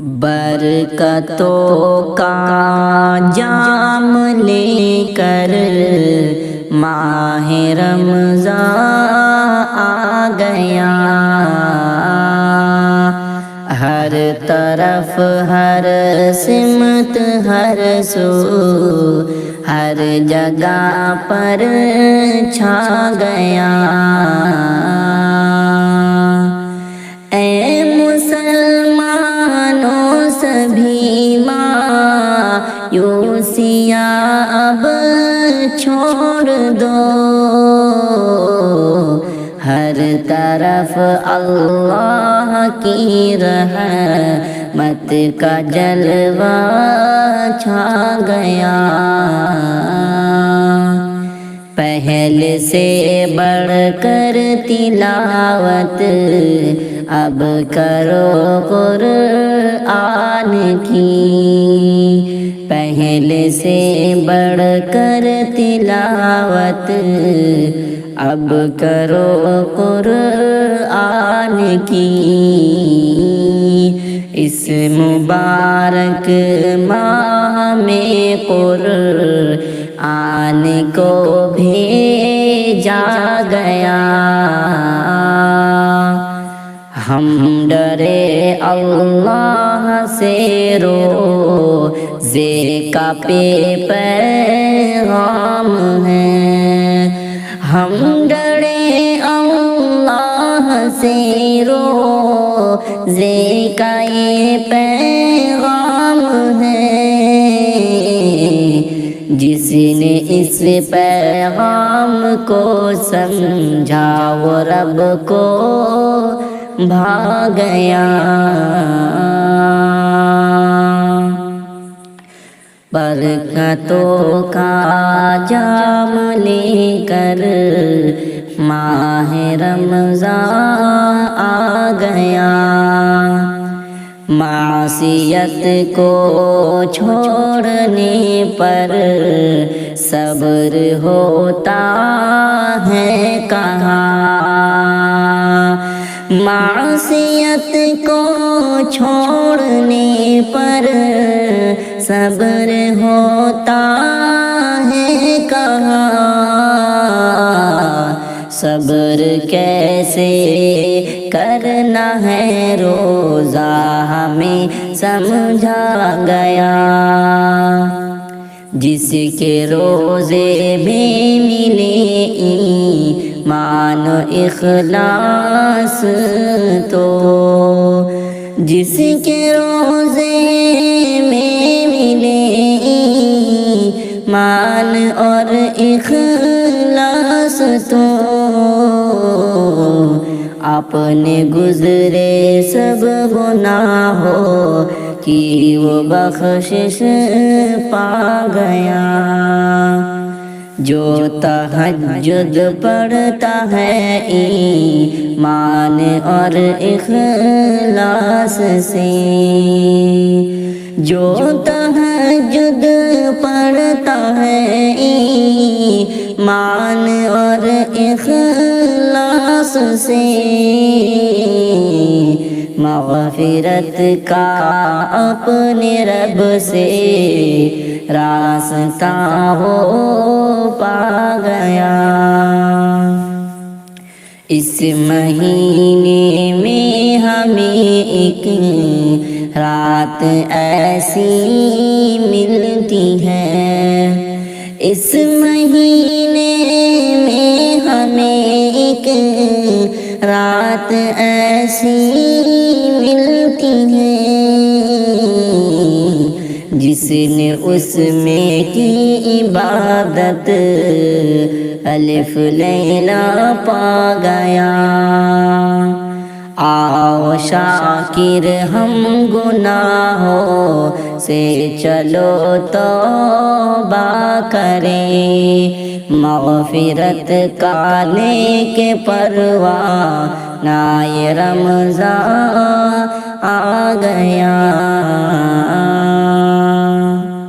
برکتوں کا جام لے کر ماہ رمضان آ گیا، ہر طرف ہر سمت ہر سو ہر جگہ پر چھا گیا۔ اے مسلمانوں سبھی مایوسیاں اب چھوڑ دو، ہر طرف اللہ کی رحمت کا جلوہ چھا گیا۔ پہلے سے بڑھ کر تلاوت اب کرو قرآن کی، پہلے سے بڑھ کر تلاوت اب کرو قرآن کی۔ اس مبارک ماہ میں قرآن کو بھیجا گیا، ہم ڈرے اللہ سے روزے کا پیغام ہے، ہم ڈرے اللہ سے روزے کا یہ پیغام ہے، جس نے اس پیغام کو سمجھا وہ رب کو بھا گیا۔ برکتوں کا جام لے کر ماہ رمضان آ گیا، معصیت کو چھوڑنے پر صبر ہوتا ہے کہاں، معصیت کو چھوڑنے پر صبر ہوتا ہے کہاں، صبر کیسے کرنا ہے روزہ ہمیں سمجھا گیا، جس کے روزے میں ملے ایمان و اخلاص تو، جس کے روزے میں ملے ایمان اور اخلاص تو، اپنے گزرے سب گناہوں کی وہ بخشش پا گیا۔ جو تہجد پڑھتا ہے ایمان اور اخلاص سے، جو تہجد پڑھتا ہے ایمان اور اخلاص سے، مغفرت کا اپنے رب سے راستہ وہ پا گیا۔ اس مہینے میں ہمیں ایک رات ایسی ملتی ہے، اس مہینے میں ہمیں ایک رات ایسی ملتی ہے، جس نے اس میں کی عبادت الف لیلا پا گیا۔ آؤ شاکر ہم گناہوں سے چلو توبہ کریں، مغفرت کا لے کے پروانہ یہ رمضان آ گیا۔